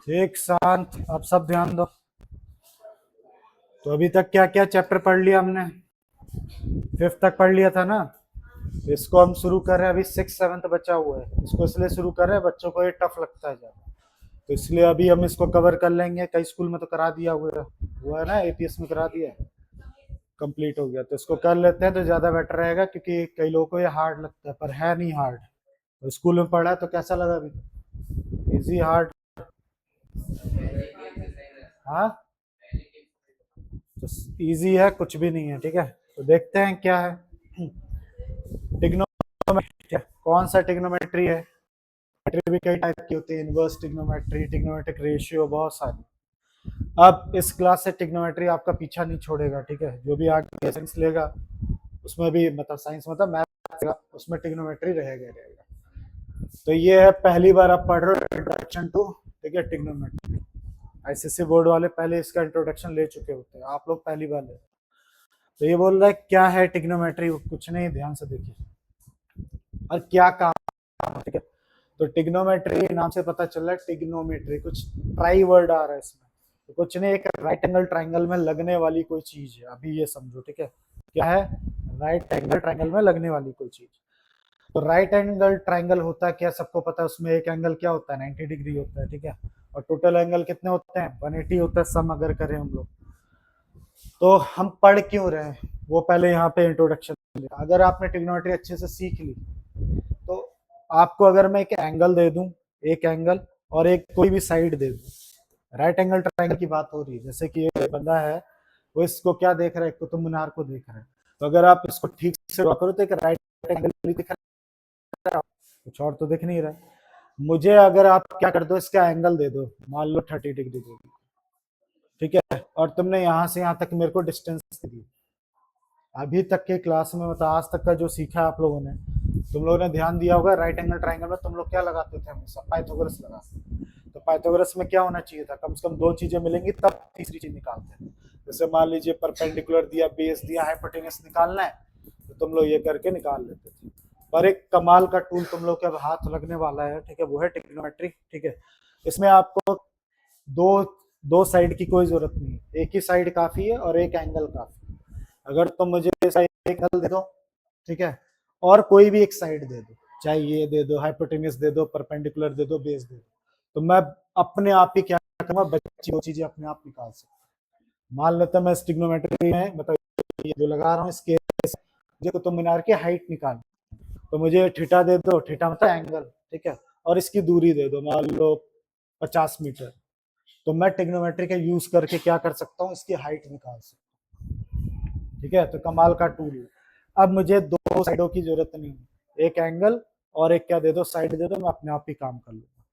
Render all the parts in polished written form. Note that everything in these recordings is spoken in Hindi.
एक शांत, अब सब ध्यान दो। तो अभी तक क्या क्या चैप्टर पढ़ लिया हमने? फिफ्थ तक पढ़ लिया था ना। इसको हम शुरू कर रहे हैं, अभी सिक्स सेवन्थ बचा हुआ है। इसको इसलिए शुरू कर रहे हैं, बच्चों को ये टफ लगता है ज्यादा, तो इसलिए अभी हम इसको कवर कर लेंगे। कई स्कूल में तो करा दिया हुआ है ना, एपीएस में करा दिया है, कंप्लीट हो गया। तो इसको कर लेते हैं तो ज्यादा बेटर रहेगा, क्योंकि कई लोगों को ये हार्ड लगता है, पर है नहीं हार्ड। तो स्कूल में पढ़ा है तो कैसा लगा अभी? Easy hard? हाँ, तो इजी है, कुछ भी नहीं है, ठीक है। तो देखते हैं क्या है। टिग्नोमेट्री, कौन सा टिग्नोमेट्री है? ट्रिग्नोमेट्री भी कई टाइप की होती है, इनवर्स टिग्नोमेट्री, टिग्नोमेट्रिक रेशियो, बहुत सारी। अब इस क्लास से टिग्नोमेट्री आपका पीछा नहीं छोड़ेगा, ठीक है। जो भी आगे साइंस लेगा उसमें भी, मतलब साइंस मतलब मैथ, उसमें टिग्नोमेट्री रहेगा रहेगा। तो ये है, पहली बार आप पढ़ रहे हो इंट्रोडक्शन टू, ठीक है, टिग्नोमेट्री। आईसीएससी बोर्ड वाले पहले इसका इंट्रोडक्शन ले चुके होते हैं, आप लोग पहली बार ले। तो ये बोल रहा है क्या है टिग्नोमेट्री, कुछ नहीं, ध्यान से देखिए और क्या काम, ठीक है। तो टिग्नोमेट्री नाम से पता चल रहा है, टिग्नोमेट्री कुछ ट्राई वर्ड आ रहा है इसमें। तो कुछ नहीं, एक राइट एंगल ट्राइंगल में लगने वाली कोई चीज है, अभी ये समझो, ठीक है। क्या है? राइट एंगल ट्राइंगल में लगने वाली कोई चीज। तो राइट एंगल ट्राइंगल होता है क्या, सबको पता है। उसमें एक एंगल क्या होता है, 90 डिग्री होता है, ठीक है। और टोटल एंगल कितने होते हैं, 180 होता है, सम अगर करें हम लोग। तो हम पढ़ क्यों रहे हैं, वो पहले यहाँ पे इंट्रोडक्शन। अगर आपने ट्रिग्नोमेट्री अच्छे से सीख ली, तो आपको अगर मैं एक एंगल दे दूं, एक एंगल और एक कोई भी साइड दे दूं, राइट एंगल ट्राइंगल की बात हो रही है, जैसे कि ये बंदा है, वो इसको क्या देख रहा है, कुतुब मीनार को देख रहा है। तो अगर आप इसको ठीक से ड्रॉ करो तो एक राइट एंगल दिख रहा है, कुछ और तो दिख नहीं रहा है। मुझे अगर आप क्या कर दो, इसका एंगल दे दो, मान लो 30 डिग्री दे दो, ठीक है, और तुमने यहाँ से यहाँ तक मेरे को डिस्टेंस दी। अभी तक के क्लास में, मतलब आज तक का जो सीखा है आप लोगों ने, तुम लोगों ने ध्यान दिया होगा, राइट एंगल ट्राइंगल में तुम लोग क्या लगाते थे हमेशा, पाइथागोरस लगाते। तो पाइथागोरस में क्या होना चाहिए था, कम से कम दो चीजें मिलेंगी तब तीसरी चीज निकालते हैं। जैसे मान लीजिए परपेंडिकुलर दिया, बेस दिया, हाइपोटेनस निकालना है, तो तुम लोग ये करके निकाल लेते थे। पर एक कमाल का टूल तुम लोग के अब हाथ लगने वाला है, ठीक है, वो है ट्रिग्नोमेट्री, ठीक है। इसमें आपको दो दो साइड की कोई जरूरत नहीं है, एक ही साइड काफी है और एक एंगल काफी है। अगर तुम मुझे एक एंगल दे दो, ठीक है, और कोई भी एक साइड दे दो, चाहे ये दे दो, हाइपोटेनस दे दो, परपेंडिकुलर दे दो, बेस दे दो, तो मैं अपने आप ही क्या करूंगा, बच्ची वो चीजें अपने आप निकाल सकता। मान लेता मैं ट्रिग्नोमेट्री में, मतलब ये जो लगा रहा हूँ इसके, मुझे कुतुब मीनार की हाइट निकाल, तो मुझे थीटा दे दो, थीटा मतलब एंगल, ठीक है, और इसकी दूरी दे दो, मान लो 50 मीटर। तो मैं ट्रिग्नोमेट्री का यूज करके क्या कर सकता हूँ, इसकी हाइट निकाल सकता हूँ, ठीक है। तो कमाल का टूल है। अब मुझे दो साइडों की जरूरत नहीं है, एक एंगल और एक क्या दे दो, साइड दे दो, मैं अपने आप ही काम कर लूंगा।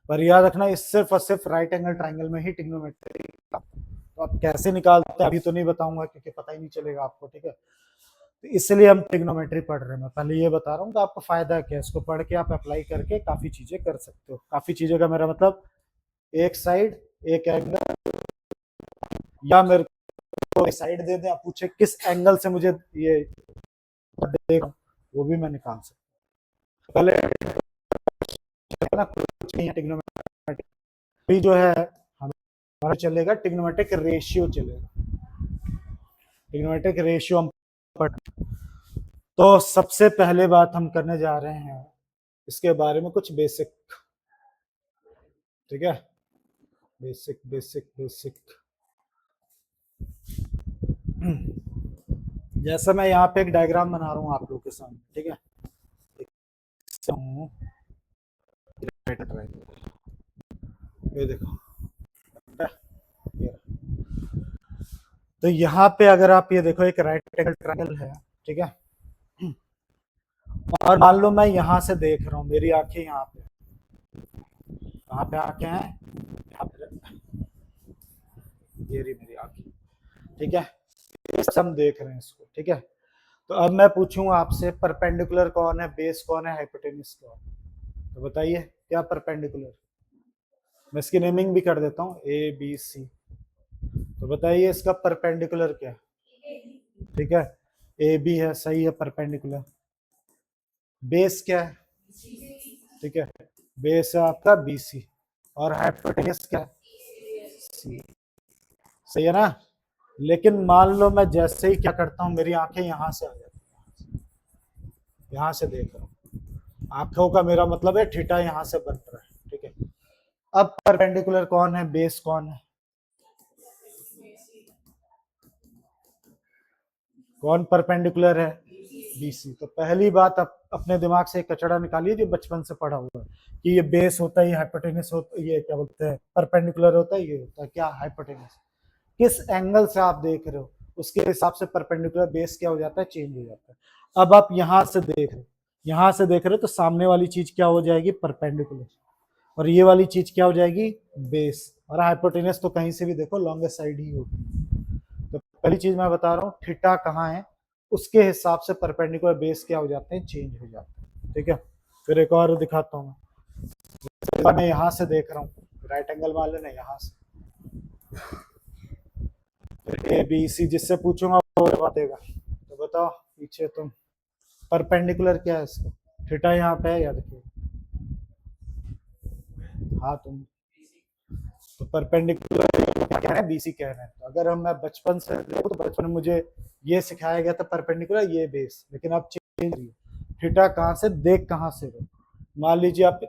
पर याद रखना, इस सिर्फ और सिर्फ राइट एंगल ट्राइंगल में ही ट्रिग्नोमेट्री। तो आप कैसे निकालते हैं अभी तो नहीं बताऊंगा, क्योंकि पता ही नहीं चलेगा आपको, ठीक है। तो इसलिए हम ट्रिग्नोमेट्री पढ़ रहे हैं, मैं पहले ये बता रहा हूँ कि आपको फायदा क्या है, इसको पढ़ के आप अप्लाई करके काफी चीजें कर सकते हो। काफी चीजें का मेरा मतलब, एक साइड, एक एंगल, या मेरे को साइड दे दें, आप पूछे किस एंगल से मुझे ये देख, वो भी मैं निकाल सकता हूँ। पहले ना कुछ नहीं है टिग्नोमेट्री, भी जो है हमारा चलेगा, टिग्नोमेट्रिक रेशियो चलेगा। टिग्नोमेट्रिक रेशियो हम पढ़, तो सबसे पहले बात हम करने जा रहे हैं इसके बारे में कुछ बेसिक, ठीक है, बेसिक बेसिक बेसिक। जैसे मैं यहाँ पे एक डायग्राम बना रहा हूँ आप लोगों के सामने, ठीक है, ये देखो, ये। तो यहाँ पे अगर आप ये देखो, एक राइट एंगल ट्रायंगल है, ठीक है, और मान लो मैं यहाँ से देख रहा हूँ, मेरी आंखें यहाँ पे, कहाँ पे आंखें हैं, यहाँ पे, ये रही मेरी आंखें, ठीक है, हम देख रहे हैं इसको, ठीक है। तो अब मैं पूछूंगा आपसे, परपेंडिकुलर कौन है, बेस कौन है, हाइपोटेन्यूज कौन है? तो बताइए क्या परपेंडिकुलर। मैं इसकी नेमिंग भी कर देता हूँ, ए बी सी। तो बताइए इसका परपेंडिकुलर क्या है, ठीक है, ए बी है, सही है, परपेंडिकुलर। बेस क्या है, ठीक है, बेस है आपका बी सी, और हाइपोटेनियस क्या है, सी। सही है ना। लेकिन मान लो मैं जैसे ही क्या करता हूँ, मेरी आंखें यहां से आ जाती हैं, यहां से देख रहा हूँ, आंखों का मेरा मतलब है थीटा यहां से बन रहा है, ठीक है। अब परपेंडिकुलर कौन है, बेस कौन है, कौन परपेंडिकुलर है, बीसी। तो पहली बात अपने दिमाग से एक कचड़ा निकालिए जो बचपन से पढ़ा हुआ है कि ये बेस होता है, ये हाइपोटेनस होता है, ये क्या बोलते हैं परपेंडिकुलर होता है, ये होता है क्या, हाइपोटेनस। किस एंगल से आप देख रहे हो उसके हिसाब से परपेंडिकुलर बेस क्या हो जाता है, चेंज हो जाता है। अब आप यहां से देख रहे हो, यहां से देख रहे हो तो सामने वाली चीज क्या हो जाएगी, परपेंडिकुलर, और ये वाली चीज क्या हो जाएगी, बेस। और हाइपोटेनस तो कहीं से भी देखो लॉन्गेस्ट साइड ही होगी। तो पहली चीज मैं बता रहा हूँ, थीटा कहाँ है, उसके हिसाब से परपेंडिकुलर बेस क्या हो जाते हैं, चेंज हो जाते हैं, ठीक है। फिर एक और दिखाता हूँ मैं यहां से देख रहा हूँ, राइट एंगल मान लेना यहाँ से, ए बी सी जिससे पूछूंगा वो बता देगा। तो बताओ पीछे तुम, परपेंडिकुलर क्या है इसका, थीटा यहाँ पे है, या देखिए, हाँ तुम, तो परपेंडिकुलर क्या कह रहे हैं, बीसी कह रहे हैं। तो अगर हम, मैं बचपन से देखो तो बचपन में मुझे ये सिखाया गया था परपेंडिकुलर ये बेस, लेकिन अब चेंज, थीटा कहाँ से देख, कहाँ से हो, मान लीजिए आप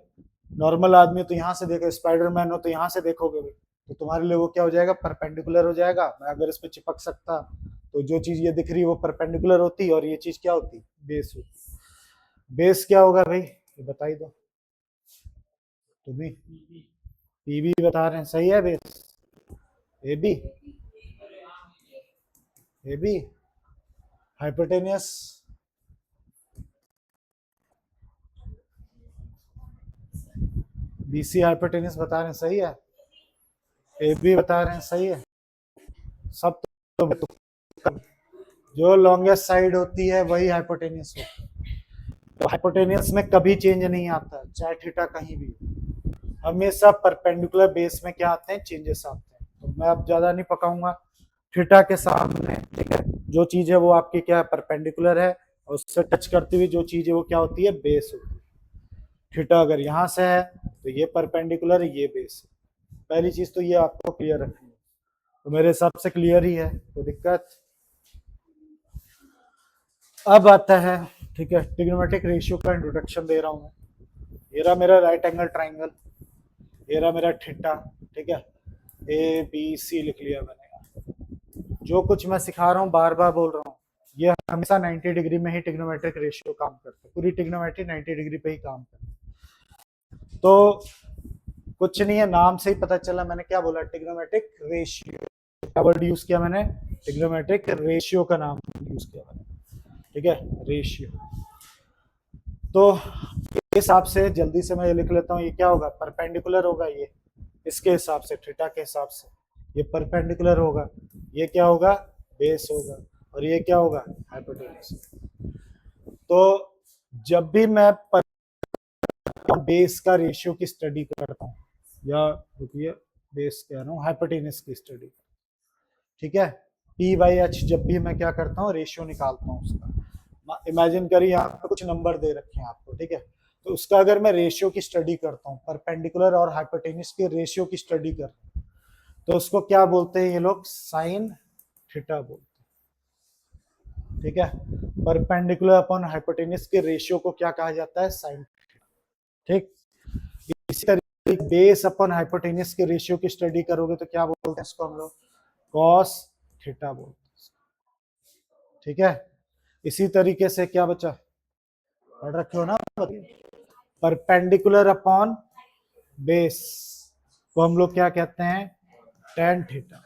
नॉर्मल आदमी हो तो यहाँ से देखो, स्पाइडरमैन हो तो यहाँ से देखोगे भी, तो तुम्हारे लिए वो क्या हो जाएगा, परपेंडिकुलर हो जाएगा। मैं अगर इस पे चिपक सकता तो जो चीज ये दिख रही है वो परपेंडिकुलर होती, और ये चीज क्या होती, बेस होती। बेस क्या होगा भाई, ये बता ही दो तुम्हें, पीबी बता रहे हैं, सही है base, A B, A B hypotenuse, BC hypotenuse बता रहे हैं, सही है, ए बी बता रहे हैं, सही है। सब तो जो लॉन्गेस्ट साइड होती है वही हाइपोटेनियस होती है। तो हाइपोटेनियस में कभी चेंज नहीं आता, चाहे थीटा कहीं भी, हमेशा परपेंडिकुलर बेस में क्या आते हैं, चेंजेस आते हैं। तो मैं अब ज्यादा नहीं पकाऊंगा, थीटा के सामने, ठीक है, जो चीज है वो आपकी क्या है, परपेंडिकुलर है, और उससे टच करती हुई जो चीज है वो क्या होती है, बेस होती है। थीटा अगर यहाँ से है तो ये परपेंडिकुलर है, ये बेस है। पहली चीज तो ये आपको क्लियर रखनी है, तो मेरे हिसाब से क्लियर ही है, कोई दिक्कत। अब आता है, ठीक है, ट्रिग्नोमेट्रिक रेशियो का इंट्रोडक्शन दे रहा हूँ मैं। ये रहा मेरा राइट एंगल ट्राइंगल, ये रहा मेरा थीटा, ठीक है, ए बी सी लिख लिया मैंने। जो कुछ मैं सिखा रहा हूँ बार बार बोल रहा हूँ, ये हमेशा 90 डिग्री में ही ट्रिग्नोमेट्रिक रेशियो काम करता है, पूरी ट्रिग्नोमेट्री 90 डिग्री पे ही काम करती है। तो कुछ नहीं है, नाम से ही पता चला, मैंने क्या बोला, ट्रिग्नोमेट्रिक रेशियो, क्या वर्ड यूज किया मैंने, ट्रिग्नोमेट्रिक रेशियो का नाम यूज किया मैंने, ठीक है, रेशियो। तो इस हिसाब से जल्दी से मैं ये लिख लेता हूँ, ये क्या होगा, परपेंडिकुलर होगा, ये इसके हिसाब से, थीटा के हिसाब से ये परपेंडिकुलर होगा, ये क्या होगा, बेस होगा, और ये क्या होगा, हाइपोटेन्यूज। तो जब भी मैं बेस का रेशियो की स्टडी करता हूँ, या रुकिए, बेस कह रहा हूँ, हाइपोटेन्यूज की स्टडी, ठीक है, पी बाई एच, जब भी मैं क्या करता हूँ, रेशियो निकालता हूँ उसका, इमेजिन करिए यहाँ पे कुछ नंबर दे रखे हैं आपको, ठीक है, तो उसका अगर मैं रेशियो की स्टडी करता हूँ, परपेंडिकुलर और हाइपोटेन्यूज के रेशियो की स्टडी करता हूँ, तो उसको क्या बोलते हैं ये लोग, साइन थीटा बोलते हैं, ठीक है। परपेंडिकुलर अपॉन हाइपोटेन्यूज के रेशियो को क्या कहा जाता है, साइन, ठीक। इसी तरीके बेस अपॉन हाइपोटेन्यूज के रेशियो की स्टडी करोगे तो क्या बोलते हैं इसको हम लोग, कॉस थीटा बोलते हैं, ठीक है। इसी तरीके से क्या बचा, पढ़ रखे हो ना, परपेंडिकुलर अपॉन बेस को हम लोग क्या कहते हैं, टेन थीटा,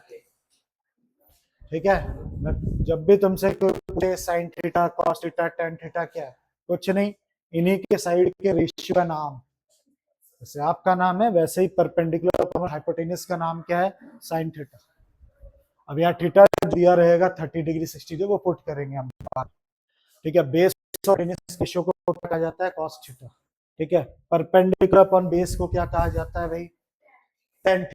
ठीक है। मैं जब भी तुमसे पूछे sine theta, cos theta, tan theta क्या है, कुछ नहीं, इन्हीं के साइड के रेशियो का नाम, जैसे आपका नाम है वैसे ही परपेंडिकुलर अपॉन हाइपोटेन्यूज का नाम क्या है, साइन थीटा। अब यहाँ थीटा दिया रहेगा 30 डिग्री 60 डिग्री, वो पुट करेंगे हम, ठीक है। बेस और रेशियो को कहा जाता है कॉस थीटा, ठीक है। परपेंडिकुलर अपॉन बेस को क्या कहा जाता है भाई, टेन।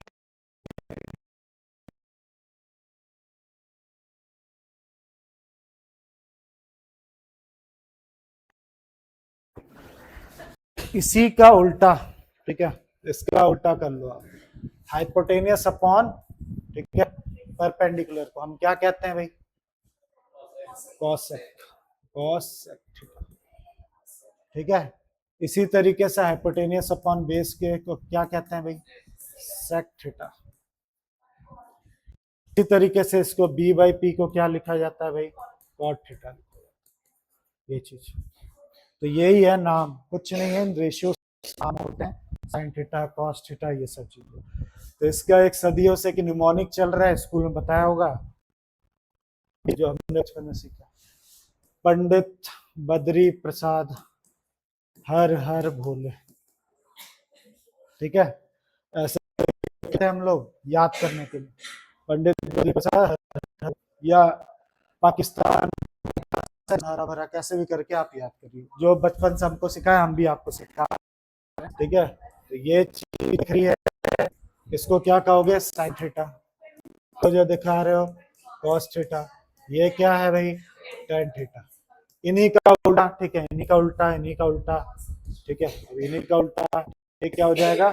इसी का उल्टा, ठीक है, इसका उल्टा कर लो आप, हाइपोटेनियस अपॉन, ठीक है, परपेंडिकुलर को हम क्या कहते हैं भाई, कॉसेक, कॉसेक थीटा, ठीक है। इसी तरीके से हाइपोटेनियस अपॉन बेस के को क्या कहते हैं भाई, सेक थीटा। इसी तरीके से इसको b बाई पी को क्या लिखा जाता है भाई, कॉट थीटा, ये चीज। तो यही है नाम, कुछ नहीं है, रेशियो नाम होते हैं, साइन थीटा, कॉस थीटा, ये सब चीजें। तो इसका एक सदियों से कि निमोनिक चल रहा है, स्कूल में बताया होगा, जो हमने बचपन में सीखा, पंडित बद्री प्रसाद हर हर भोले, ठीक है, ऐसे कहते हैं हम लोग याद करने के लिए, पंडित बद्री प्रसाद हर हर, या पाकिस्तान हरा भरा, कैसे भी करके आप याद करिए, जो बचपन से हमको सिखाया हम भी आपको सिखा, ठीक है। तो ये चीज दिख रही है, इसको क्या कहोगे, साइन थीटा, तो जो दिखा रहे हो कॉस थीटा, ये क्या है भाई, टेन थीटा, इन्हीं का उल्टा, ठीक है, इन्हीं का उल्टा, इन्हीं का उल्टा, ठीक है, इन्हीं का उल्टा, ये क्या हो जाएगा,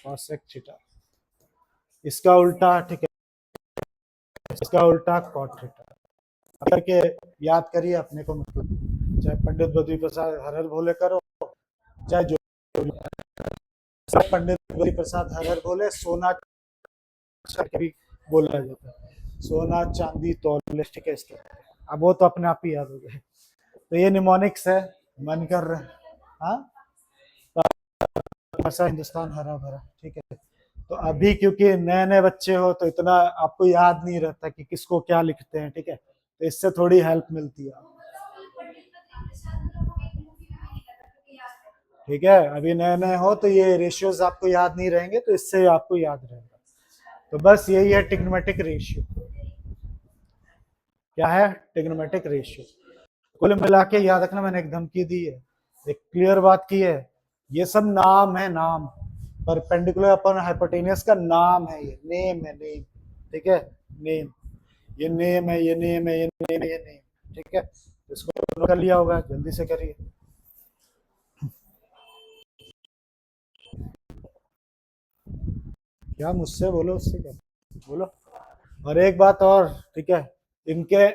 कॉसेक थीटा, इसका उल्टा, ठीक है, इसका उल्टा कॉट थीटा, करके याद करिए अपने को, मतलब चाहे पंडित बद्री प्रसाद हर हर भोले करो, चाहे जो पंडित बद्री प्रसाद हर हर भोले, सोना करके भी बोला जाता है, सोना चांदी तौल, ठीक है, इस तरह। अब वो तो अपने आप ही याद हो गए। तो ये निमोनिक्स है, मन कर रहा है, हाँ, ऐसा हिंदुस्तान हरा भरा, ठीक है। तो अभी क्योंकि नए नए बच्चे हो तो इतना आपको याद नहीं रहता कि किसको क्या लिखते हैं, ठीक है, तो इससे थोड़ी हेल्प मिलती है, ठीक है। अभी नए नए हो तो ये रेशियोज आपको याद नहीं रहेंगे, तो इससे आपको याद रहेगा। तो बस यही है ट्रिग्नोमेट्रिक रेशियो, क्या है, ट्रिग्नोमेट्रिक रेशियो। कुल मिला के याद रखना, मैंने एक धमकी दी है, एक क्लियर बात की है, ये सब नाम है, नाम, परपेंडिकुलर अपॉन हाइपोटेनियस का नाम है, ये नेम है, नेम, ठीक है, नेम, ये नेम है, ये नेम है, ये नेम है, ये नेम, ठीक है। इसको कर लिया होगा, जल्दी से करिए। क्या मुझसे बोलो, उससे क्या बोलो। और एक बात और, ठीक है, इनके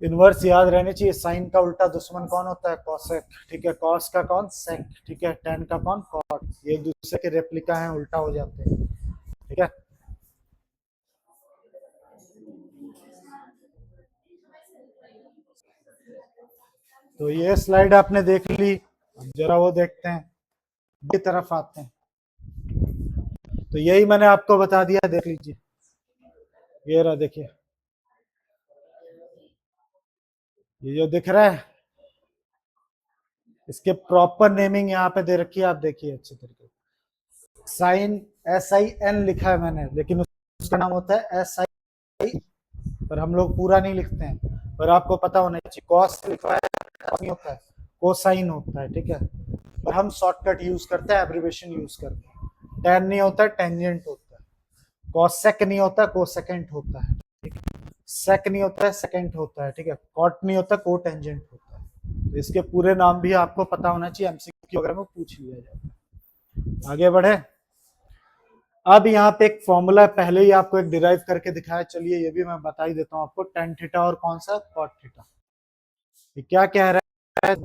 इनवर्स याद रहने चाहिए, साइन का उल्टा दुश्मन कौन होता है, कॉसेक, ठीक है, कॉस का कौन, सेक, ठीक है, टेन का कौन, कॉट, ये एक दूसरे के रेप्लिका हैं, उल्टा हो जाते हैं, ठीक है। तो ये स्लाइड आपने देख ली, अब जरा वो देखते हैं, की तरफ आते हैं। तो यही मैंने आपको बता दिया, देख लीजिए, ये रहा, देखिए, ये जो दिख रहा है, इसके प्रॉपर नेमिंग यहाँ पे दे रखी है, आप देखिए अच्छे तरीके, साइन, SIN लिखा है मैंने, लेकिन उसका नाम होता है SI, पर हम लोग पूरा नहीं लिखते हैं, पर आपको पता होना चाहिए, कॉस लिखा है, नहीं होता है, कोसाइन होता है, ठीक है, पर हम शॉर्टकट यूज करते हैं, एब्रिवेशन यूज करते हैं, टेन नहीं होता है, टेंजेंट होता है, कॉसेक नहीं होता, कोसेकेंट होता है, सेक नहीं होता है, सेकेंट होता है, ठीक है, कॉट नहीं होता, को टेंजेंट होता है। तो इसके पूरे नाम भी आपको पता होना चाहिए, MCQ वगैरह में पूछ लिया जाता है। आगे बढ़े, अब यहाँ पे एक फॉर्मूला पहले ही आपको एक डिराइव करके दिखाया, चलिए ये भी मैं बता ही देता हूँ आपको, टेन थीटा और कौन सा, कॉट थीटा। ये क्या कह रहा है,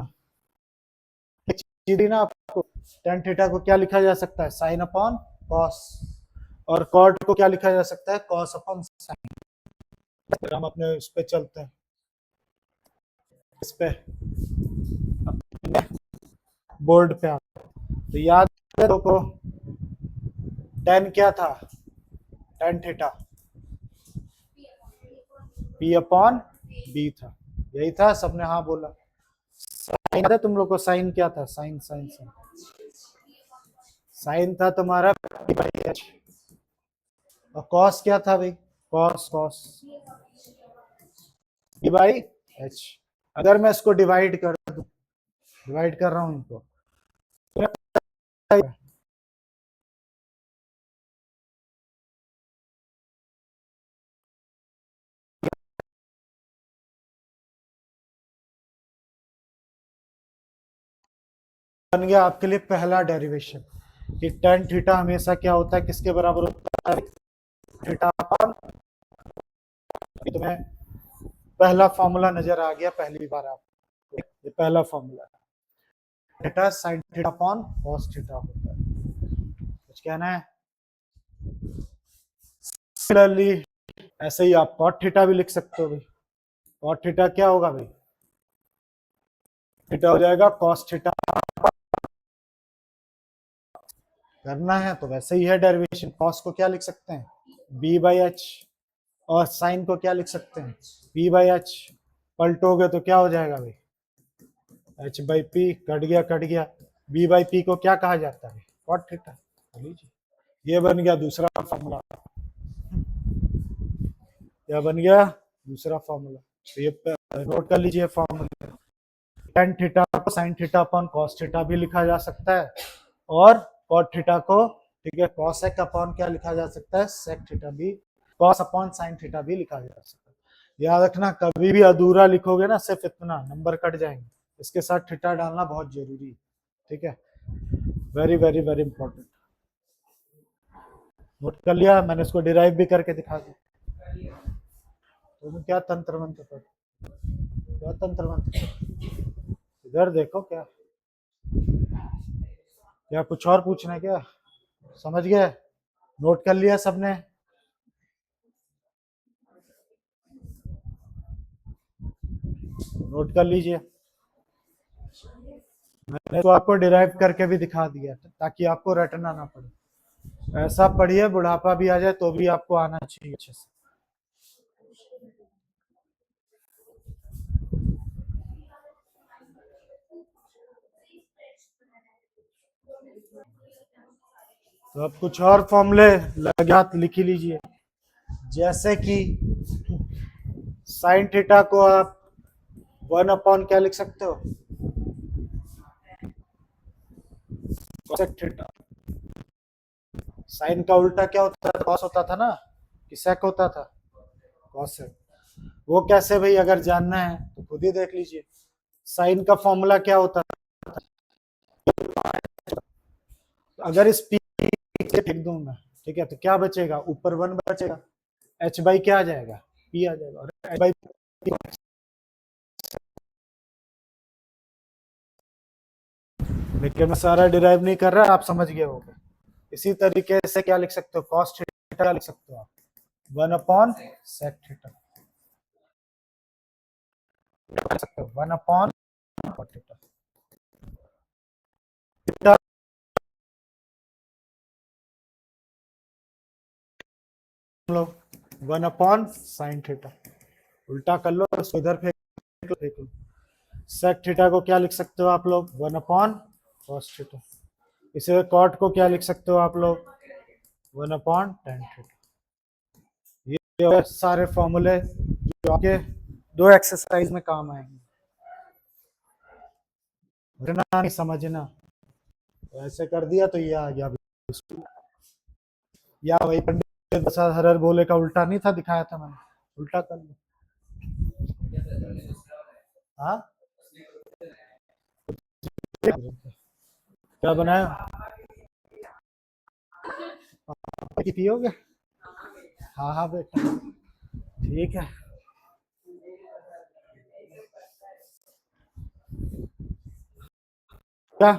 ना आपको, टेन थीटा को क्या लिखा जा सकता है, साइन अपॉन कॉस, और कॉट को क्या लिखा जा सकता है, कॉस अपॉन साइन। हम अपने उस पे चलते हैं, इस पे बोर्ड पे आते हैं। तो याद है को, टेन क्या था, tan theta P upon B था, यही था, सबने हाँ बोला। साइन था तुम लोग को, साइन क्या था, साइन साइन साइन, साइन था तुम्हारा P/H, और कॉस क्या था भाई, कॉस, कॉस P/H। अगर मैं इसको डिवाइड कर दूं, डिवाइड कर रहा हूं इनको, बन गया आपके लिए पहला डेरिवेशन, कि tan थीटा हमेशा क्या होता है, किसके बराबर होता है, थीटा अपॉन, तुम्हें पहला फॉर्मूला नजर आ गया पहली बार आपको, ये पहला formula theta sine theta upon cos theta होता है। कुछ कहना है? सिमिलरली ऐसे ही आप कॉट थीटा भी लिख सकते हो भाई। कॉट थीटा क्या होगा भाई, थीटा हो जाएगा कॉस थीटा, करना है तो वैसे ही है डेरिवेशन। कॉस को क्या लिख सकते हैं, बी बाई एच, और साइन को क्या लिख सकते हैं, पी बाई एच। पलटोगे तो क्या हो जाएगा भाई, एच बाई पी, कट गया कट गया। बी बाई पी को क्या कहा जाता है, कॉट थीटा। ये बन गया दूसरा फॉर्मूला, क्या बन गया दूसरा फॉर्मूला। तो ये नोट कर लीजिए फॉर्मूला, tan थीटा को sin theta upon cos theta भी लिखा जा सकता है, और cot थीटा को, ठीक है, cos sec अपॉन क्या लिखा जा सकता है, sec थीटा भी, cos अपॉन sin थीटा भी लिखा जा सकता है। याद रखना, कभी भी अधूरा लिखोगे ना सिर्फ इतना, नंबर कट जाएंगे। इसके साथ थीटा डालना बहुत जरूरी है, ठीक है, very very very important. Note कर लिया, मैंने इसको डिराइव भी करके दिखा दिया। तो क्या तंत्र मंत्र पर, क्या तंत्र मंत्र, इधर देखो, क्या क्या कुछ और पूछना है क्या, समझ गए, नोट कर लिया सबने। नोट कर लीजिए, मैंने तो आपको डिराइव करके भी दिखा दिया ताकि आपको रटना ना पड़े। ऐसा पढ़िए बुढ़ापा भी आ जाए तो भी आपको आना चाहिए अच्छे से। तो अब कुछ और फॉर्मूले लगे हाथ लिख ही लीजिए, जैसे कि साइन थीटा को आप 1 अपॉन क्या लिख सकते हो, कोसेक थीटा। साइन का उल्टा क्या होता था, कॉस होता था ना, कि सेक होता था, कॉसेक। वो कैसे भाई, अगर जानना है तो खुद ही देख लीजिए। साइन का फॉर्मूला क्या होता है, अगर इस पी से फेंक दूं मैं, ठीक है, तो क्या बचेगा, ऊपर 1 बचेगा, एच बाई क्या आ जाएगा, पी आ जाएगा, और एच बाई, लेकिन मैं सारा डिराइव नहीं कर रहा, आप समझ गए होंगे। इसी तरीके से क्या लिख सकते हो, कॉस थीटा लिख सकते हो आप, 1 upon sec theta, 1 upon cot theta, 1 upon sine theta, उल्टा कर लो, इसको इधर फेंक लो। सेक थीटा को क्या लिख सकते हो आप लोग, 1 अपॉन कॉस थीटा। इसे कॉट को क्या लिख सकते हो आप लोग, 1 अपॉन टेन थीटा। ये सारे फॉर्मूले जो आपके 2 एक्सरसाइज में काम आएंगे, नहीं समझना, ऐसे कर दिया तो ये आ गया। या वही पंडित प्रसाद हरर बोले का उल्टा नहीं था दिखाया था मैंने, उल्टा कर लो। हाँ, क्या बनाया, की पियोगे, हाँ हाँ बेटा, ठीक है। क्या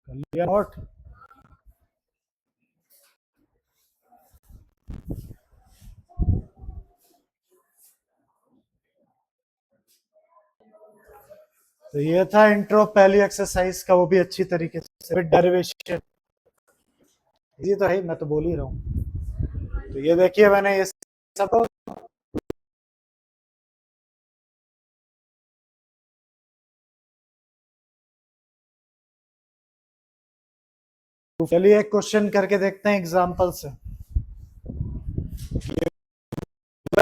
कर लिया नोट, तो ये था इंट्रो पहली एक्सरसाइज का, वो भी अच्छी तरीके से, डेरिवेशन ये तो है, मैं तो बोल ही रहा हूँ। तो ये देखिए मैंने ये सब, चलिए एक क्वेश्चन करके देखते हैं एग्जांपल से।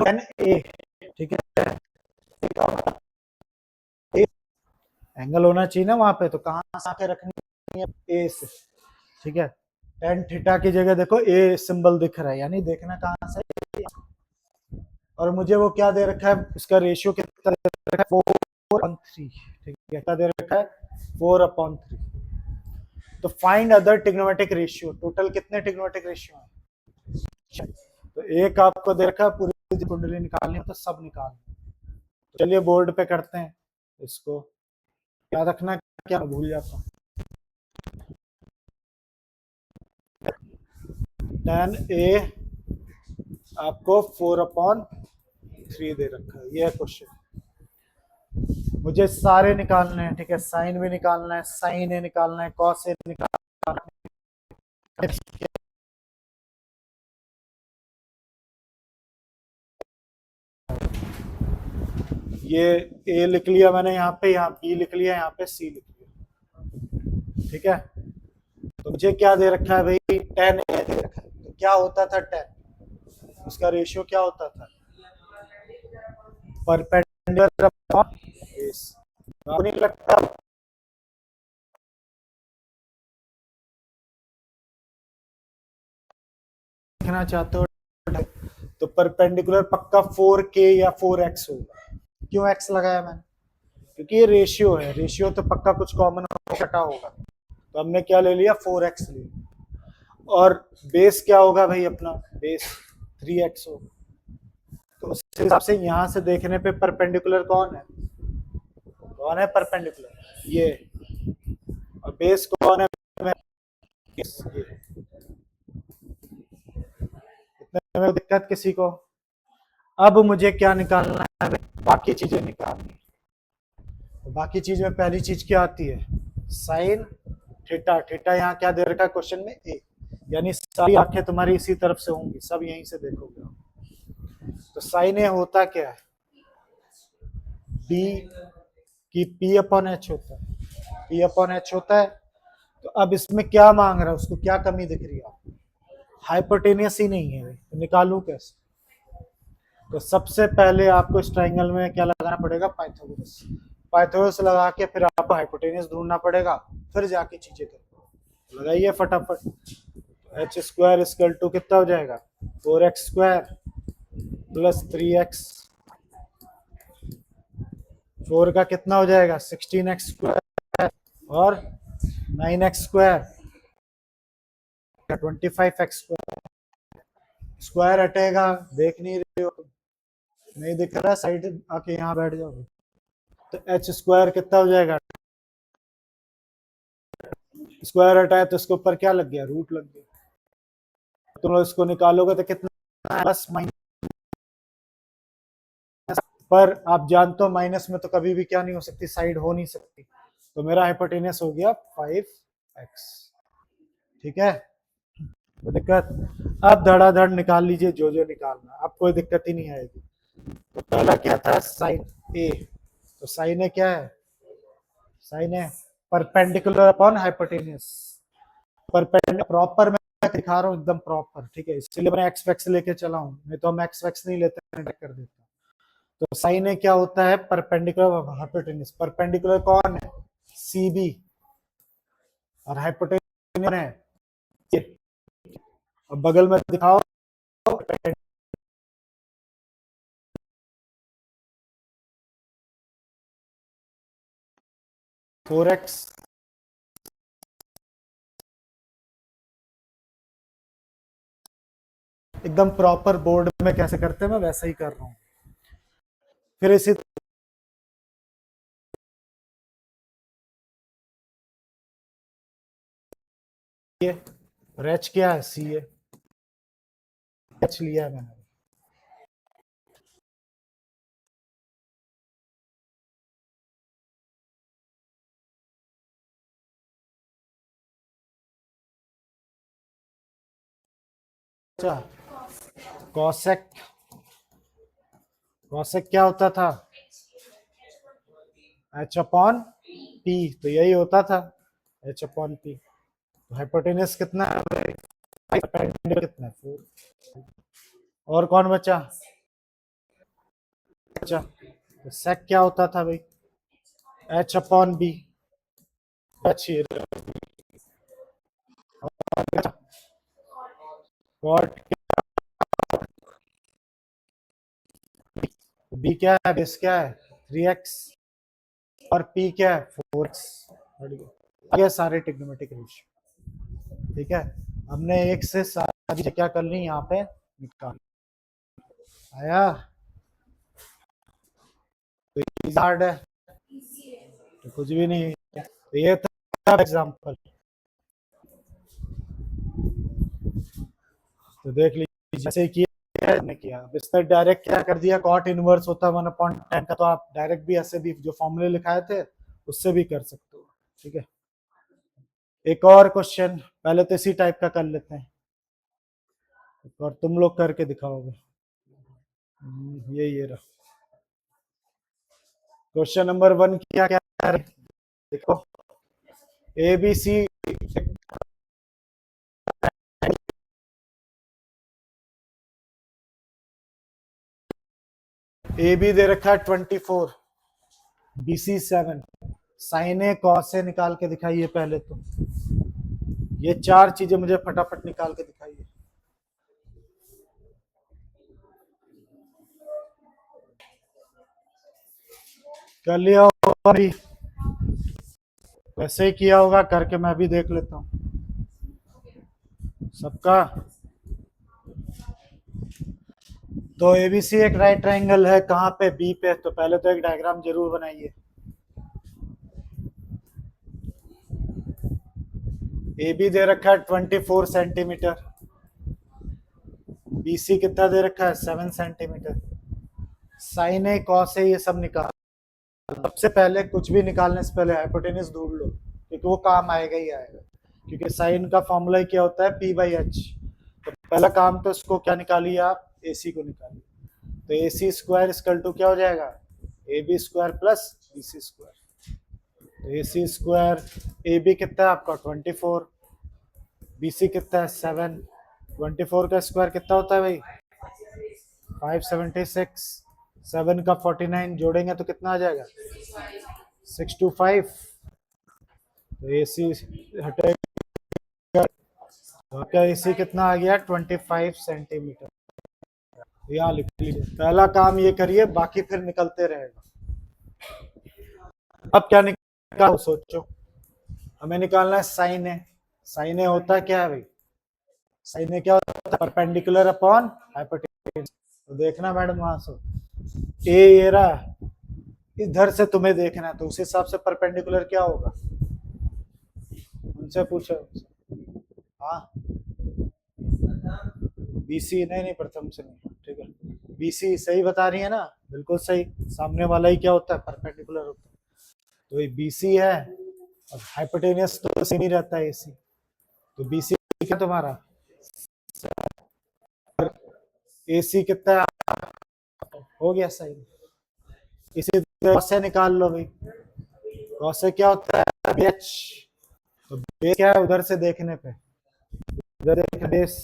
एन ए, ठीक है, एंगल होना चाहिए ना वहां पे, तो कहां से आके रखनी है, ए से, ठीक है। टेन थीटा की जगह देखो ए सिंबल दिख रहा है, यानी देखना कहां से, और मुझे वो क्या दे रखा है, इसका रेशियो कितना दे रखा है, 4/3, ठीक है, क्या दे रखा है 4/3। तो find other trigonometric ratio, total कितने ट्रिग्नोमेट्रिक रेशियो हैं? तो एक आपको दे रखा है, पूरी कुंडली निकालनी है तो सब निकालनी है। तो चलिए बोर्ड पे करते हैं इसको, याद रखना क्या भूल जाता हूँ। tan A आपको 4/3 दे रखा है, ये है क्वेश्चन। मुझे सारे निकालने हैं, ठीक है, साइन भी निकालना है, साइन ए निकालना है, कॉस ए निकालना है। ये ए लिख लिया मैंने यहाँ पे, यहाँ बी लिख लिया, यहाँ पे सी लिख लिया, ठीक है। तो मुझे क्या दे रखा है भाई, tan ए दे रखा है। तो क्या होता था tan, उसका रेशियो क्या होता था, परपेंडिकुलर अपॉन बेस। आपको नहीं लगता लिखना चाहते हो तो परपेंडिकुलर पक्का 4k या 4x होगा। क्यों x लगाया मैंने, क्योंकि ये रेशियो है, रेशियो तो पक्का कुछ कॉमन कटा होगा, तो हमने क्या ले लिया 4x ले लिया। और बेस क्या होगा भाई अपना, बेस 3x होगा। तो उस हिसाब से यहां से देखने पे परपेंडिकुलर कौन है, कौन है परपेंडिकुलर, ये। और बेस कौन है, ये। इतने में दिक्कत किसी को। अब मुझे क्या निकालना है, बाकी चीजें निकालनी है। तो बाकी चीज में पहली चीज क्या आती है, साइन थीटा। थीटा यहाँ क्या दे रखा है क्वेश्चन में, ए, यानी सारी आंखें तुम्हारी इसी तरफ से होंगी, सब यहीं से देखोगे। तो साइन ए होता क्या है, बी की P/H होता है, P/H होता है। तो अब इसमें क्या मांग रहा है, उसको क्या कमी दिख रही है, हाइपोटेनियस ही नहीं है, तो निकालू कैसे। तो सबसे पहले आपको इस ट्राइंगल में क्या लगाना पड़ेगा, पाइथागोरस। पाइथागोरस लगा के फिर आपको हाइपोटेनियस ढूंढना पड़ेगा, फिर जाके चीजें करो। लगाइए फटाफट। एच स्क्वायर इक्वल टू कितना हो जाएगा, 4x² प्लस 3x, 4 का कितना हो जाएगा 16x² और 9x², 25x²। स्क्वायर हटेगा, देख नहीं रहे हो, नहीं दिख रहा, साइड आके यहाँ बैठ जाओ। तो h² कितना हो जाएगा, स्क्वायर हटाया तो इसके ऊपर क्या लग गया, रूट लग गया। तुम लोग इसको निकालोगे तो कितना, प्लस माइनस, पर आप जानते हो माइनस में तो कभी भी क्या नहीं हो सकती, साइड हो नहीं सकती। तो मेरा हाइपोटेनस हो गया 5x, ठीक है। तो दिक्कत, अब धड़ाधड़ निकाल लीजिए जो जो निकालना, अब कोई दिक्कत ही नहीं आएगी। तो पहला क्या था, साइन ए। तो साइन ए क्या है, sine A perpendicular upon hypotenuse. Perpendicular proper मैं दिखा रहा हूँ एकदम प्रॉपर, ठीक है, इसलिए मैं एक्स वैक्स लेके चला हूँ, नहीं तो हम एक्स वैक्स नहीं लेते, कर देता। तो साइन ए क्या होता है, परपेंडिकुलर हाइपोटेनस। परपेंडिकुलर कौन है, सी बी, और हाइपोटेनस है ये। अब बगल में दिखाओ, 4x, एकदम प्रॉपर बोर्ड में कैसे करते हैं मैं वैसा ही कर रहा हूँ। फिर इसी और एच क्या है, सी ए, एच लिया है मैंने। अच्छा, कॉसेक, कॉसेक क्या होता था, H/P, तो यही होता था H/P। तो हाइपोटेनस कितना है, कितना है 4। और कौन बचा, अच्छा, तो सेक क्या होता था भाई, H/B। अच्छी कॉट, बी क्या है, बेस क्या है 3x, और पी क्या है 4x। आगे सारे ट्रिग्नोमेट्रिक रेशियो, ठीक है। हमने एक से सारी चीजें क्या कर ली यहाँ पे निकाल आया। तो हार्ड है तो कुछ भी नहीं। तो ये था एग्जाम्पल, तो देख लीजिए जैसे किया ने किया। अब इसने डायरेक्ट क्या कर दिया, कॉट इनवर्स होता है 1/10 का, तो आप डायरेक्ट भी ऐसे भी जो फॉर्मूले लिखाए थे उससे भी कर सकते हो, ठीक है। एक और क्वेश्चन पहले तो इसी टाइप का कर लेते हैं और तुम लोग करके दिखाओगे। ये रहा क्वेश्चन नंबर 1 क्या क्या है देखो। A B C, A B दे रखा है 24, B C 7, sign A cos A निकाल के दिखाइए पहले तो। ये चार चीजें मुझे फटाफट निकाल के दिखाइए। कर लिया होगा भी, वैसे ही किया होगा, करके मैं भी देख लेता हूँ सबका। तो एबीसी एक राइट ट्रायंगल है, कहाँ पे बी पे, तो पहले तो एक डायग्राम जरूर बनाइए। ए बी दे रखा है 24 सेंटीमीटर, बीसी कितना दे रखा है 7 centimetre, sign A cos A ये सब निकाल। सबसे पहले कुछ भी निकालने से पहले हाइपोटेन्यूज ढूंढ लो, क्योंकि वो काम आएगा ही आएगा, क्योंकि साइन का फॉर्मूला क्या होता है पी बाई एच। तो पहला काम तो इसको क्या निकालिए आप, ए सी को निकालिए। तो A C square equal to क्या हो जाएगा, A B square plus B C square. तो A C square, A B कितना है आपका 24, बी सी कितना है 7, 24 का स्क्वायर कितना होता है भाई 576, 7 का 49 जोड़ेंगे तो कितना आ जाएगा 625। तो ए सी हटेगा, तो आपका ए सी कितना आ गया 25 सेंटीमीटर। यहाँ लिख लीजिए, पहला काम ये करिए, बाकी फिर निकलते रहेगा। अब क्या निकालो सोचो, हमें निकालना है साइन ए। साइन ए होता क्या है भाई, साइन ए क्या होता है परपेंडिकुलर अपॉन हाइपोटेन्यूज। तो देखना मैडम वहां से ए रहा, इधर से तुम्हें देखना है, तो उस हिसाब से परपेंडिकुलर क्या होगा, उनसे पूछो। हाँ बीसी नहीं प्रथम से नहीं, ठीक है। बीसी सही बता रही है ना, बिल्कुल सही। सामने वाला ही क्या होता है परपेंडिकुलर होता है, तो ये बीसी है और हाइपोटेनियस तो सेम ही रहता है एसी। तो बीसी क्या तुम्हारा, एसी कितना हो गया सही। इसी तरह से निकाल लो भाई, कॉस से क्या होता है बेच, तो बेस क्या है उधर से देखने पे, उधर देख बेस।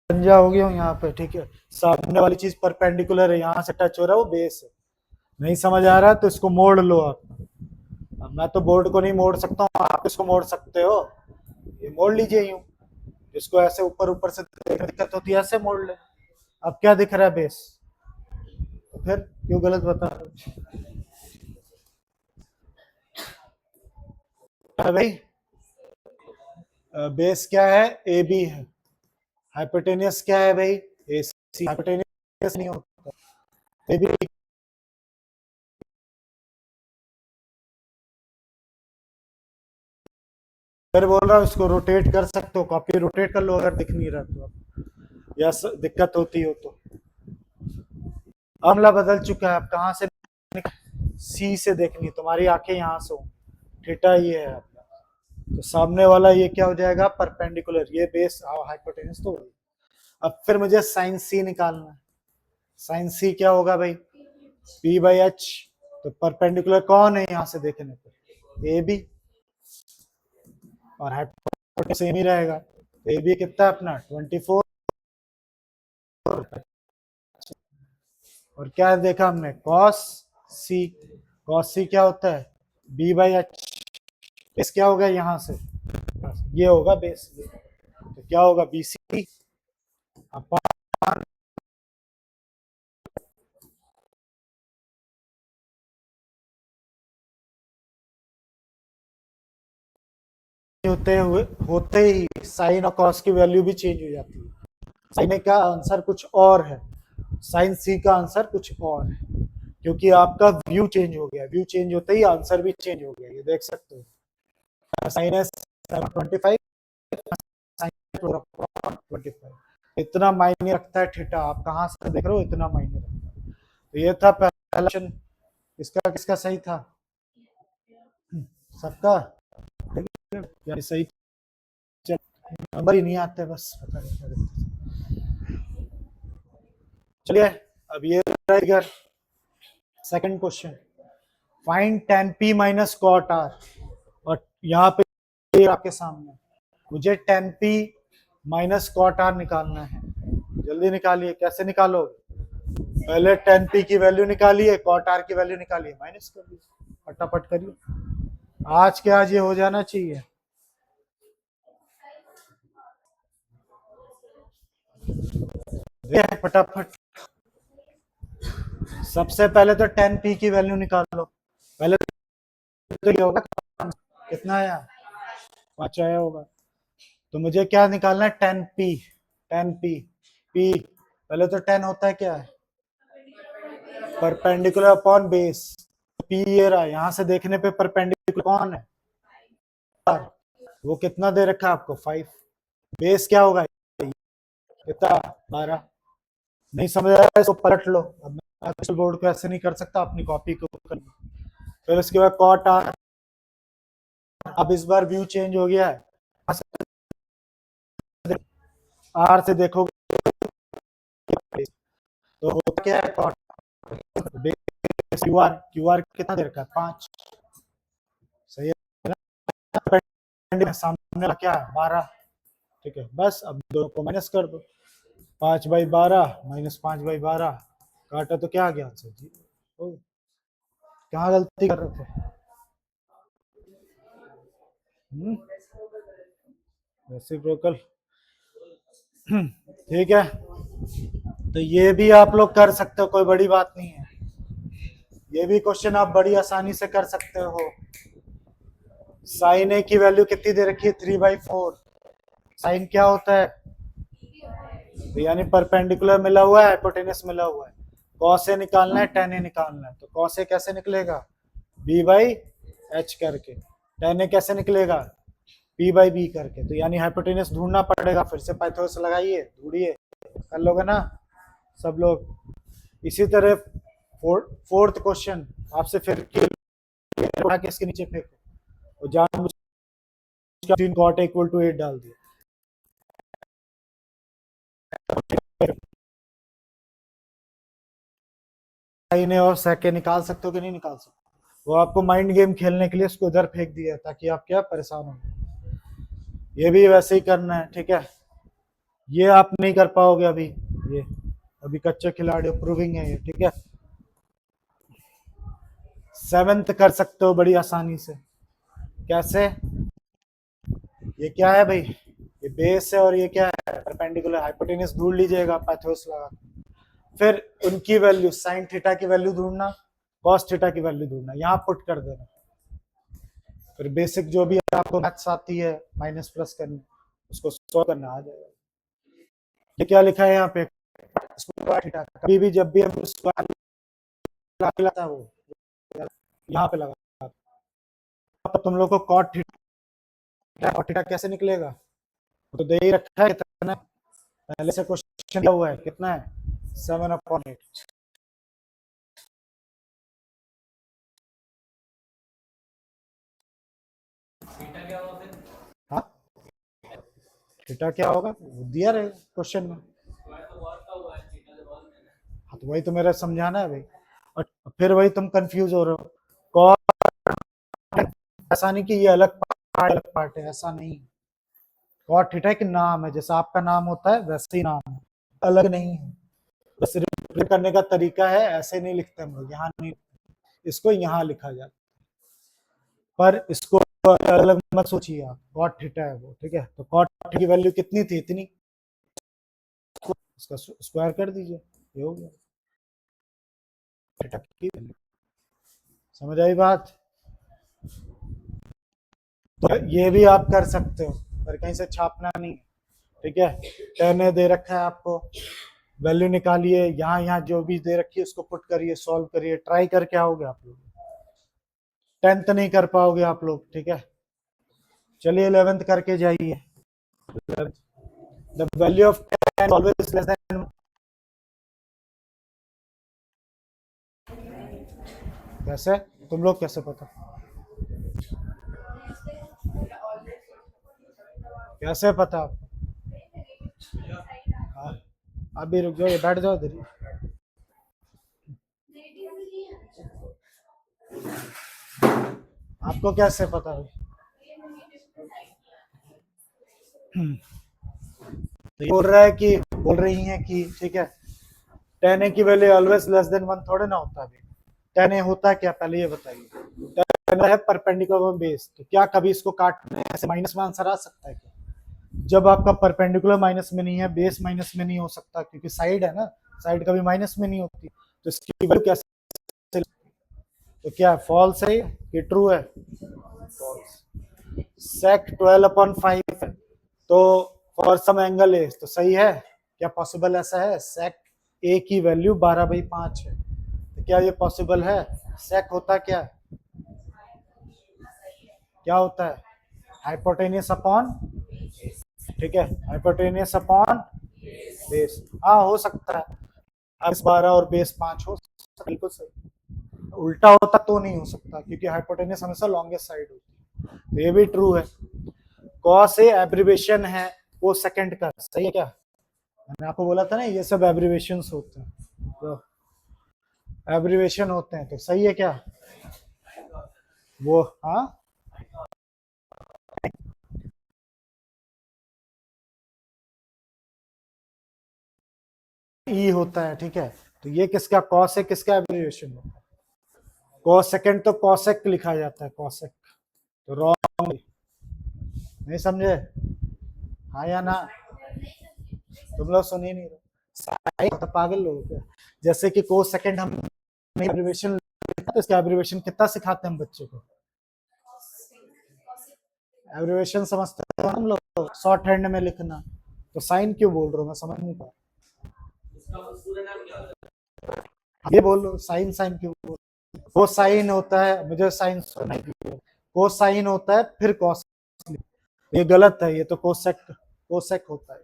पंजा हो गया यहाँ पे, ठीक है। सामने वाली चीज परपेंडिकुलर है, यहाँ से टच हो रहा है वो बेस है। नहीं समझ आ रहा तो इसको मोड़ लो आप। अब मैं तो बोर्ड को नहीं मोड़ सकता हूँ, आप इसको मोड़ सकते हो, ये मोड़ लीजिए यूं। इसको ऐसे ऊपर ऊपर से देखने दिक्कत होती है, ऐसे मोड़ ले। अब क्या दिख रहा है बेस, तो फिर क्यों गलत बता रहे हो भाई। बेस क्या है ए बी है, हाइपोटेनियस क्या है भाई ए सी, हाइपोटेनियस नहीं होता ए बी। फिर बोल रहा हूँ इसको रोटेट कर सकते हो, कॉपी रोटेट कर लो अगर दिख नहीं रहा तो, या दिक्कत होती हो तो। मामला बदल चुका है, अब कहाँ से सी से देखनी, तुम्हारी आंखें यहाँ से हो, थीटा ये है अपना, तो सामने वाला ये क्या हो जाएगा परपेंडिकुलर, ये बेस हाइपोटेन्यूज तो। अब फिर मुझे साइन सी निकालना है। साइन सी क्या होगा भाई पी बाई एच, तो परपेंडिकुलर कौन है यहाँ से देखने पे ए बी, और हाइपोटेन्यूज सेम ही रहेगा। ए बी कितना अपना 24, और क्या देखा हमने कॉस सी, कॉस सी क्या होता है बी बाई एच। बेस क्या होगा यहाँ से, ये होगा बेस, तो क्या होगा बी सी अपॉन होते ही साइन और कॉस की वैल्यू भी चेंज हो जाती है। साइन का आंसर कुछ और है, साइन सी का आंसर कुछ और है, क्योंकि आपका व्यू चेंज हो गया, व्यू चेंज होते ही आंसर भी चेंज हो गया, ये देख सकते हो। साइन है 725, साइन 25, इतना मायने रखता है थीटा, आप कहां से देख रहे हो, इतना मायने रखता है। तो ये था पहला क्वेश्चन, इसका किसका सही था, सबका यार सही, नंबर ही नहीं आते बस, पता नहीं क्या करते। चलिए अब ये रहेगा second question, find tan p minus cot r, और यहाँ पे आपके सामने मुझे tan p minus cot r निकालना है, जल्दी निकालिए, कैसे निकालोगे, पहले tan p की वैल्यू निकालिए, cot r की वैल्यू निकालिए, माइनस कर दीजिए, फटाफट करिए, आज के आज ये हो जाना चाहिए। फटाफट, सबसे पहले तो tan p की वैल्यू निकालो, पहले तो ये होगा कितना आया, 5 आया होगा, तो मुझे क्या निकालना है, tan p, tan p, p पहले तो tan होता है क्या है, परपेंडिकुलर अपॉन बेस, p ये रहा, यहां से देखने पे परपेंडिकुलर कौन है, वो कितना दे रखा है आपको 5, बेस क्या होगा कितना 12, नहीं समझ आया इसको पलट लो, अब मैं बोर्ड को ऐसे नहीं कर सकता, अपनी कॉपी को कर, फिर उसके बाद cot r, अब इस बार व्यू चेंज हो गया है, r से देखोगे तो होता क्या है, cot क्यू आर कितना दे रखा है 5, सही है ना, सामने क्या है 12, ठीक है, बस अब दोनों को माइनस कर दो, 5/12 माइनस 5/12, काटा तो क्या आ गया आंसर जी, कहाँ गलती कर रहे थे, रेसिप्रोकल, ठीक है, तो ये भी आप लोग कर सकते हो, कोई बड़ी बात नहीं है, ये भी क्वेश्चन आप बड़ी आसानी से कर सकते हो। साइन ए की वैल्यू कितनी दे रखी है 3/4, साइन क्या होता है, तो यानी परपेंडिकुलर मिला हुआ है, हाइपोटेनस मिला हुआ है, कॉस ए निकालना है, tan ए निकालना है, तो कॉस ए कैसे निकलेगा b/h करके, tan ए कैसे निकलेगा p/b करके, तो यानी हाइपोटेनस ढूंढना पड़ेगा, फिर से पाइथागोरस लगाइए, ढूंढिए, कर लोगे ना सब लोग। इसी तरह फोर्थ क्वेश्चन आपसे फिर उठा के इसके नीचे फेंको, जान cot इक्वल टू 8 डाल दिया, साइन और सेके निकाल सकते हो कि नहीं निकाल सकते, वो आपको माइंड गेम खेलने के लिए उसको उधर फेंक दिया ताकि आप क्या परेशान हो, ये भी वैसे ही करना है, ठीक है, ये आप नहीं कर पाओगे अभी, ये अभी कच्चे खिलाड़ी प्रूविंग है ये, ठीक है, 7th कर सकते हो बड़ी आसानी से, कैसे, ये क्या है भाई, ये बेस है और ये क्या है परपेंडिकुलर, हाइपोटेनस ढूंढ लीजिएगा पाइथागोरस लगा, फिर उनकी वैल्यू साइन थीटा की वैल्यू ढूंढना, कॉस थीटा की वैल्यू ढूंढना, यहाँ पुट कर देना, फिर बेसिक जो भी आपको मैथ्स आती है माइनस प्लस करनी, उसको सॉल्व करना आ जाएगा। ये क्या लिखा है यहाँ पे, स्क्वायर थीटा, कभी भी जब भी हम स्क्वायर लगाता है वो यहाँ पे लगा, तो तुम लोग को कॉट थीटा कैसे निकलेगा, तो दे ही रखा है कितना, पहले से क्वेश्चन दिया हुआ है, कितना है 7/8, हाँ थीटा क्या होगा दिया रहे क्वेश्चन में, हाँ तो वही तो मेरा समझाना है भाई, और फिर वही तुम कंफ्यूज हो रहे हो, कॉट ऐसा नहीं कि ये अलग पार्ट है, ऐसा नहीं, कॉट थीटा एक नाम है, जैसा आपका नाम होता है वैसे ही नाम है, अलग नहीं है, बस रिप्रेजेंट करने का तरीका है, ऐसे नहीं लिखते हम लोग, यहाँ नहीं, इसको यहाँ लिखा जाता है, पर इसको अलग मत सोचिए आप, कॉट थीटा है वो, ठीक है, तो कॉट की वैल्यू कितनी थी, इतनी, उसका स्क्वायर कर दीजिए, ये हो गया थीटा की वैल्यू। समझ आई बात? तो ये भी आप कर सकते हो, पर कहीं से छापना नहीं, ठीक है। 10 दे रखा है आपको, वैल्यू निकालिए, यहाँ यहाँ जो भी दे रखी है उसको पुट करिए, सॉल्व करिए, ट्राई करके आओगे आप लोग। 10th नहीं कर पाओगे आप लोग, ठीक है। चलिए 11th करके जाइए। The value of 10 always less than, कैसे तुम लोग कैसे पता, कैसे पता आपको? हाँ, अभी रुक जाओ, ये बैठ जाओ इधर ही। आपको कैसे पता भाई? तो बोल रही हैं कि ठीक है, 10 की वैल्यू ऑलवेज लेस देन 1 थोड़े ना होता है। 10 होता क्या, पहले ये बताइए। 10 है परपेंडिकुलर बेस, तो क्या कभी इसको काटने से माइनस में आंसर आ सकता है क्या? जब आपका परपेंडिकुलर माइनस में नहीं है, बेस माइनस में नहीं हो सकता, क्योंकि साइड है ना, साइड कभी माइनस में नहीं होती, तो इसकी वैल्यू कैसे? तो क्या फॉल्स है कि ट्रू है? फॉल्स। sec 12/5 है, तो फॉर सम एंगल ए, तो सही है क्या? पॉसिबल ऐसा है? sec ए की वैल्यू 12/5 है, तो क्या ये पॉसिबल है? sec होता क्या है? क्या होता है? हाइपोटेनियस अपॉन, ठीक है, हाइपोटेनियस अपॉन बेस। हाँ हो सकता है, बेस 12 और बेस 5 हो सकता है, बिल्कुल सही। उल्टा होता तो नहीं हो सकता, क्योंकि हाइपोटेनियस हमेशा लॉन्गेस्ट साइड होती है, तो ये भी ट्रू है। कॉस ए एब्रिवेशन है वो सेकंड का, सही है क्या? मैंने आपको बोला था ना ये सब एब्रिवेशंस होते हैं, तो एब्रिवेशन होते हैं, तो सही है क्या वो? हाँ, ई होता है, ठीक है। तो ये किसका कॉस है, किसका एब्रिवेशन होता है? कॉस सेकंड तो कॉसेक लिखा जाता है, कॉसेक, तो रॉन्ग, नहीं समझे? हाँ या ना? तुम लोग सुन ही नहीं रहे, साइन तो पागल लोग क्या? जैसे कि कोस सेकंड हम एब्रिवेशन, तो इसका एब्रिवेशन कितना सिखाते हैं हम बच्चे को? एब्रिवेशन समझते हैं हम लोग, शॉर्ट हैंड में लिखना, तो साइन क्यों बोल रहा हूँ मैं समझ नहीं पा रहा। ये बोल लो साइन, साइन क्यों बोल? वो साइन होता है, मुझे साइन सुना, वो साइन होता है फिर कॉस, ये गलत है, ये तो कोसेक, कोसेक होता है।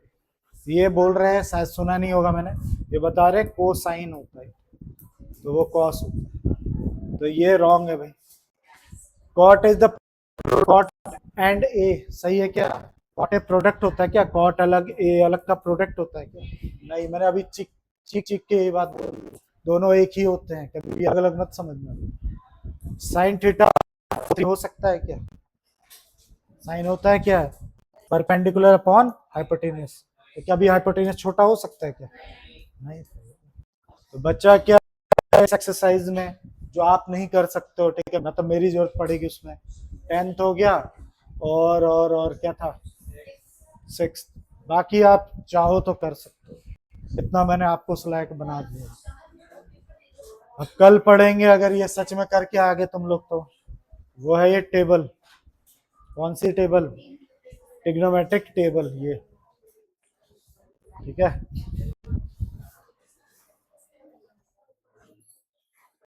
ये बोल रहे हैं, शायद सुना नहीं होगा मैंने, ये बता रहे कोसाइन होता है, तो वो कॉस होता है, तो ये रॉन्ग है भाई। Cot is the, cot and A, सही है क्या? कॉट ए प्रोडक्ट होता है क्या? कॉट अलग ए अलग का प्रोडक्ट होता है क्या? नहीं, मैंने अभी चिक चिक चिक के ये बात बोली, दोनों एक ही होते हैं, कभी अलग अलग मत समझना। साइन थीटा हो सकता है क्या? साइन होता है क्या? परपेंडिकुलर अपॉन हाइपोटेनियस, तो क्या भी हाइपोटेनियस छोटा हो सकता है क्या? नहीं। तो बच्चा क्या इस एक्सरसाइज में जो आप नहीं कर सकते हो, ठीक है, ना तो मेरी जरूरत पड़ेगी उसमें। 10th हो गया, और क्या था, 6th, बाकी आप चाहो तो कर सकते हो, इतना मैंने आपको उस लायक बना दिया। अब कल पढ़ेंगे अगर ये सच में करके आगे तुम लोग, तो वो है ये टेबल। कौन सी टेबल? ट्रिग्नोमेट्रिक टेबल, ये ठीक है।